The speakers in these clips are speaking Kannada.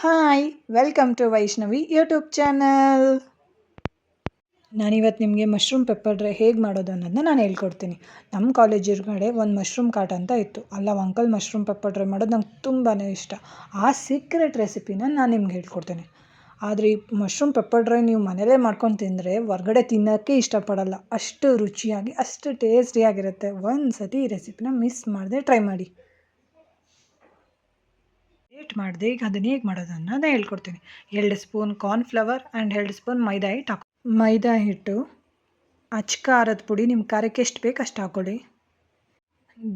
Hi welcome to Vaishnavi YouTube channel. ನಾನಿವತ್ತು ನಿಮಗೆ ಮಶ್ರೂಮ್ ಪೆಪ್ಪರ್ ಡ್ರೈ ಹೇಗೆ ಮಾಡೋದು ಅನ್ನೋದನ್ನ ನಾನು ಹೇಳ್ಕೊಡ್ತೀನಿ. ನಮ್ಮ ಕಾಲೇಜ್ ಎದುರುಗಡೆ ಒಂದು ಮಶ್ರೂಮ್ ಕಾರ್ಟ್ ಅಂತ ಇತ್ತು. ಅಲ್ಲ ಅಂಕಲ್ ಮಶ್ರೂಮ್ ಪೆಪ್ಪರ್ ಡ್ರೈ ಮಾಡೋದು ನಂಗೆ ತುಂಬಾ ಇಷ್ಟ. ಆ ಸೀಕ್ರೆಟ್ ರೆಸಿಪಿನ ನಾನು ನಿಮ್ಗೆ ಹೇಳ್ಕೊಡ್ತೀನಿ. ಆದರೆ ಈ ಮಶ್ರೂಮ್ ಪೆಪ್ಪರ್ ಡ್ರೈ ನೀವು ಮನೇಲೇ ಮಾಡ್ಕೊಂಡು ತಿಂದರೆ ಹೊರ್ಗಡೆ ತಿನ್ನೋಕ್ಕೆ ಇಷ್ಟಪಡಲ್ಲ. ಅಷ್ಟು ರುಚಿಯಾಗಿ ಅಷ್ಟು ಟೇಸ್ಟಿಯಾಗಿರುತ್ತೆ. ಒಂದು ಸತಿ ಈ ರೆಸಿಪಿನ ಮಿಸ್ ಮಾಡದೆ ಟ್ರೈ ಮಾಡಿ. ಲೇಟ್ ಮಾಡಿದೆ ಈಗ ಅದನ್ನ ಹೇಗೆ ಮಾಡೋದು ಅನ್ನೋದನ್ನ ಹೇಳ್ಕೊಡ್ತೀನಿ. 2 ಸ್ಪೂನ್ ಕಾರ್ನ್ಫ್ಲವರ್ ಆ್ಯಂಡ್ 2 ಸ್ಪೂನ್ ಮೈದಾ ಹಿಟ್ಟು ಹಾಕಿ. ಮೈದಾ ಹಿಟ್ಟು, ಅಚ್ಚ ಖಾರದ ಪುಡಿ ನಿಮ್ಮ ಖಾರಕ್ಕೆ ಎಷ್ಟು ಬೇಕು ಅಷ್ಟು ಹಾಕ್ಕೊಳ್ಳಿ.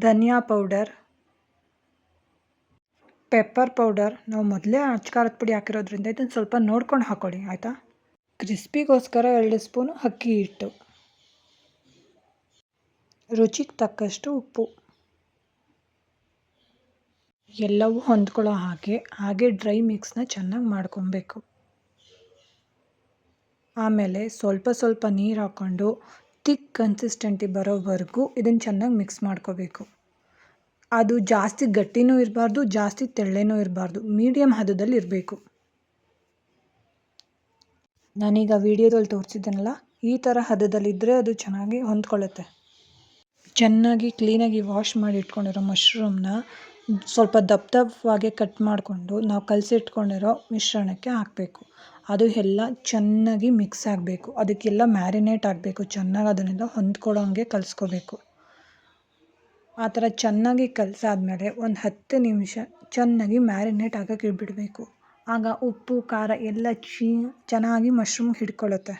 ಧನಿಯಾ ಪೌಡರ್, ಪೆಪ್ಪರ್ ಪೌಡರ್. ನಾವು ಮೊದಲೇ ಅಚ್ಚ ಖಾರದ ಪುಡಿ ಹಾಕಿರೋದ್ರಿಂದ ಇದನ್ನು ಸ್ವಲ್ಪ ನೋಡ್ಕೊಂಡು ಹಾಕ್ಕೊಳ್ಳಿ, ಆಯಿತಾ. ಕ್ರಿಸ್ಪಿಗೋಸ್ಕರ 2 ಸ್ಪೂನು ಅಕ್ಕಿ ಹಿಟ್ಟು, ರುಚಿಗೆ ತಕ್ಕಷ್ಟು ಉಪ್ಪು, ಎಲ್ಲವೂ ಹೊಂದ್ಕೊಳ್ಳೋ ಹಾಗೆ ಡ್ರೈ ಮಿಕ್ಸ್ನ ಚೆನ್ನಾಗಿ ಮಾಡ್ಕೊಬೇಕು. ಆಮೇಲೆ ಸ್ವಲ್ಪ ನೀರು ಹಾಕ್ಕೊಂಡು ಥಿಕ್ ಕನ್ಸಿಸ್ಟೆನ್ಸಿ ಬರೋವರೆಗೂ ಇದನ್ನು ಚೆನ್ನಾಗಿ ಮಿಕ್ಸ್ ಮಾಡ್ಕೋಬೇಕು. ಅದು ಜಾಸ್ತಿ ಗಟ್ಟಿನೂ ಇರಬಾರ್ದು, ಜಾಸ್ತಿ ತೆಳ್ಳನೂ ಇರಬಾರ್ದು, ಮೀಡಿಯಮ್ ಹದದಲ್ಲಿ ಇರಬೇಕು. ನಾನೀಗ ವಿಡಿಯೋದಲ್ಲಿ ತೋರಿಸಿದ್ದೀನಲ್ಲ, ಈ ಥರ ಹದದಲ್ಲಿದ್ದರೆ ಅದು ಚೆನ್ನಾಗಿ ಹೊಂದ್ಕೊಳ್ಳುತ್ತೆ. ಚೆನ್ನಾಗಿ ಕ್ಲೀನಾಗಿ ವಾಶ್ ಮಾಡಿ ಇಟ್ಕೊಂಡಿರೋ ಮಶ್ರೂಮ್ನ ಸ್ವಲ್ಪ ದಪ್ಪವಾಗಿ ಕಟ್ ಮಾಡಿಕೊಂಡು ನಾವು ಕಲಸಿಟ್ಕೊಂಡಿರೋ ಮಿಶ್ರಣಕ್ಕೆ ಹಾಕಬೇಕು. ಅದು ಎಲ್ಲ ಚೆನ್ನಾಗಿ ಮಿಕ್ಸ್ ಆಗಬೇಕು. ಅದಕ್ಕೆಲ್ಲ ಮ್ಯಾರಿನೇಟ್ ಆಗಬೇಕು. ಚೆನ್ನಾಗಿ ಅದನ್ನೆಲ್ಲ ಹೊಂದ್ಕೊಳ್ಳೋ ಹಂಗೆ ಕಲಿಸ್ಕೋಬೇಕು. ಆ ಥರ ಚೆನ್ನಾಗಿ ಕಲಸಾದ್ಮೇಲೆ ಒಂದು 10 ನಿಮಿಷ ಚೆನ್ನಾಗಿ ಮ್ಯಾರಿನೇಟ್ ಆಗೋಕ್ಕೆ ಬಿಡಬೇಕು. ಆಗ ಉಪ್ಪು ಖಾರ ಎಲ್ಲ ಚೆನ್ನಾಗಿ ಮಶ್ರೂಮ್ ಹಿಡ್ಕೊಳ್ಳುತ್ತೆ.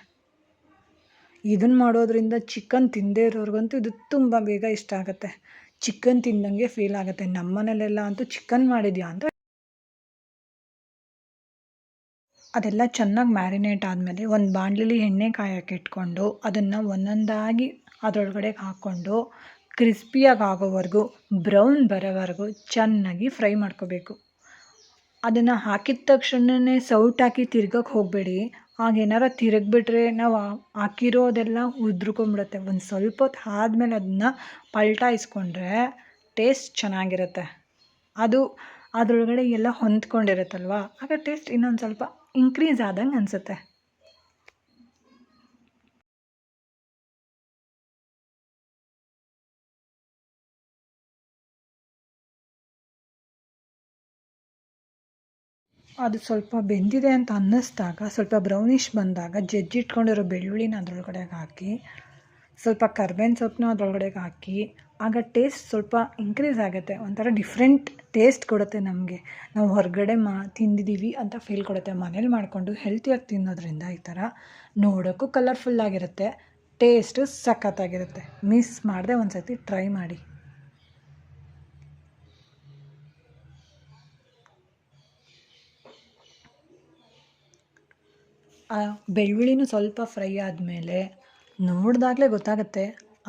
ಇದನ್ನು ಮಾಡೋದ್ರಿಂದ ಚಿಕನ್ ತಿಂದೇ ಇರೋರಿಗಂತೂ ಇದು ತುಂಬ ಬೇಗ ಇಷ್ಟ ಆಗುತ್ತೆ. ಚಿಕನ್ ತಿಂದಂಗೆ ಫೀಲ್ ಆಗುತ್ತೆ. ನಮ್ಮ ಮನೇಲೆಲ್ಲ ಅಂತೂ ಚಿಕನ್ ಮಾಡಿದ್ಯಾ ಅಂತ. ಅದೆಲ್ಲ ಚೆನ್ನಾಗಿ ಮ್ಯಾರಿನೇಟ್ ಆದಮೇಲೆ ಒಂದು ಬಾಣಲೆಲಿ ಎಣ್ಣೆ ಕಾಯೋಕ್ಕೆ ಇಟ್ಕೊಂಡು ಅದನ್ನು ಒಂದೊಂದಾಗಿ ಅದರೊಳಗಡೆ ಹಾಕ್ಕೊಂಡು ಕ್ರಿಸ್ಪಿಯಾಗಿ ಆಗೋವರೆಗೂ ಬ್ರೌನ್ ಬರೋವರೆಗೂ ಚೆನ್ನಾಗಿ ಫ್ರೈ ಮಾಡ್ಕೋಬೇಕು. ಅದನ್ನು ಹಾಕಿದ ತಕ್ಷಣವೇ ಸೌಟ್ ಹಾಕಿ ತಿರ್ಗೋಕ್ಕೆ ಹೋಗಬೇಡಿ. ಆಗೇನಾರ ತಿರುಗಿಬಿಟ್ರೆ ನಾವು ಹಾಕಿರೋದೆಲ್ಲ ಉದ್ರುಕೊಂಡ್ಬಿಡುತ್ತೆ. ಒಂದು ಸ್ವಲ್ಪ ಹೊತ್ತು ಆದಮೇಲೆ ಅದನ್ನ ಪಲ್ಟಾಯಿಸ್ಕೊಂಡ್ರೆ ಟೇಸ್ಟ್ ಚೆನ್ನಾಗಿರುತ್ತೆ. ಅದು ಅದರೊಳಗಡೆ ಎಲ್ಲ ಹೊಂದ್ಕೊಂಡಿರುತ್ತಲ್ವ, ಆಗ ಟೇಸ್ಟ್ ಇನ್ನೊಂದು ಸ್ವಲ್ಪ ಇನ್ಕ್ರೀಸ್ ಆದಂಗೆ ಅನಿಸುತ್ತೆ. ಅದು ಸ್ವಲ್ಪ ಬೆಂದಿದೆ ಅಂತ ಅನ್ನಿಸ್ದಾಗ, ಸ್ವಲ್ಪ ಬ್ರೌನಿಷ್ ಬಂದಾಗ ಜಜ್ಜಿಟ್ಕೊಂಡಿರೋ ಬೆಳ್ಳುಳ್ಳಿನ ಅದರೊಳಗಡೆ ಹಾಕಿ, ಸ್ವಲ್ಪ ಕರ್ಬೇವಿನ ಸೊಪ್ಪನ್ನ ಅದರೊಳಗಡೆ ಹಾಕಿ, ಆಗ ಟೇಸ್ಟ್ ಸ್ವಲ್ಪ ಇನ್ಕ್ರೀಸ್ ಆಗುತ್ತೆ. ಒಂಥರ ಡಿಫ್ರೆಂಟ್ ಟೇಸ್ಟ್ ಕೊಡುತ್ತೆ ನಮಗೆ. ನಾವು ಹೊರಗಡೆ ತಿಂದಿದ್ದೀವಿ ಅಂತ ಫೀಲ್ ಕೊಡುತ್ತೆ. ಮನೇಲಿ ಮಾಡಿಕೊಂಡು ಹೆಲ್ತಿಯಾಗಿ ತಿನ್ನೋದ್ರಿಂದ ಈ ಥರ ನೋಡೋಕ್ಕೂ ಕಲರ್ಫುಲ್ಲಾಗಿರುತ್ತೆ, ಟೇಸ್ಟು ಸಖತ್ತಾಗಿರುತ್ತೆ. ಮಿಸ್ ಮಾಡದೆ ಒಂದು ಸರ್ತಿ ಟ್ರೈ ಮಾಡಿ. ಆ ಬೆಳ್ಳುಳ್ಳಿನೂ ಸ್ವಲ್ಪ ಫ್ರೈ ಆದಮೇಲೆ ನೋಡಿದಾಗಲೇ ಗೊತ್ತಾಗುತ್ತೆ.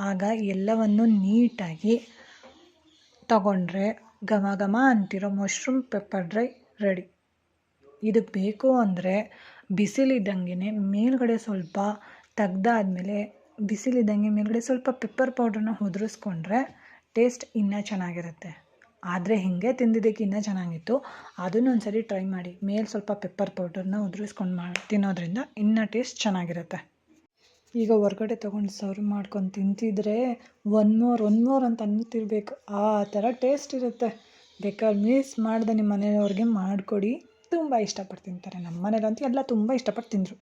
ಆಗ ಎಲ್ಲವನ್ನು ನೀಟಾಗಿ ತಗೊಂಡ್ರೆ ಘಮ ಘಮ ಅಂತಿರೋ ಮಶ್ರೂಮ್ ಪೆಪ್ಪರ್ ಡ್ರೈ ರೆಡಿ. ಇದು ಬೇಕು ಅಂದರೆ ಬಿಸಿಲಿದ್ದಂಗೆ ಮೇಲ್ಗಡೆ ಸ್ವಲ್ಪ ತೆಗ್ದಾದ್ಮೇಲೆ ಬಿಸಿಲಿದ್ದಂಗೆ ಮೇಲ್ಗಡೆ ಸ್ವಲ್ಪ ಪೆಪ್ಪರ್ ಪೌಡ್ರನ್ನ ಉದುರಿಸ್ಕೊಂಡ್ರೆ ಟೇಸ್ಟ್ ಇನ್ನೂ ಚೆನ್ನಾಗಿರುತ್ತೆ. ಆದರೆ ಹೀಗೆ ತಿಂದಿದ್ದಕ್ಕೆ ಇನ್ನೂ ಚೆನ್ನಾಗಿತ್ತು. ಅದನ್ನು ಒಂದು ಸರಿ ಟ್ರೈ ಮಾಡಿ. ಮೇಲೆ ಸ್ವಲ್ಪ ಪೆಪ್ಪರ್ ಪೌಡರ್ನ ಉದುರಿಸ್ಕೊಂಡು ತಿನ್ನೋದ್ರಿಂದ ಇನ್ನೂ ಟೇಸ್ಟ್ ಚೆನ್ನಾಗಿರುತ್ತೆ. ಈಗ ಹೊರ್ಗಡೆ ತೊಗೊಂಡು ಸರ್ವ್ ಮಾಡ್ಕೊಂಡು ತಿಂತಿದ್ರೆ ಒನ್ ಮೋರ್ ಅಂತ ಅನ್ನುತ್ತಿರ್ಬೇಕು. ಆ ಥರ ಟೇಸ್ಟ್ ಇರುತ್ತೆ. ಬೇಕಾದ್ರೆ ಮಿಸ್ ಮಾಡದೆ ನಿಮ್ಮ ಮನೆಯವ್ರಿಗೆ ಮಾಡಿಕೊಡಿ. ತುಂಬ ಇಷ್ಟಪಟ್ಟು ತಿಂತಾರೆ. ನಮ್ಮ ಮನೇಲಂತೂ ಎಲ್ಲ ತುಂಬ ಇಷ್ಟಪಟ್ಟು ತಿಂದರು.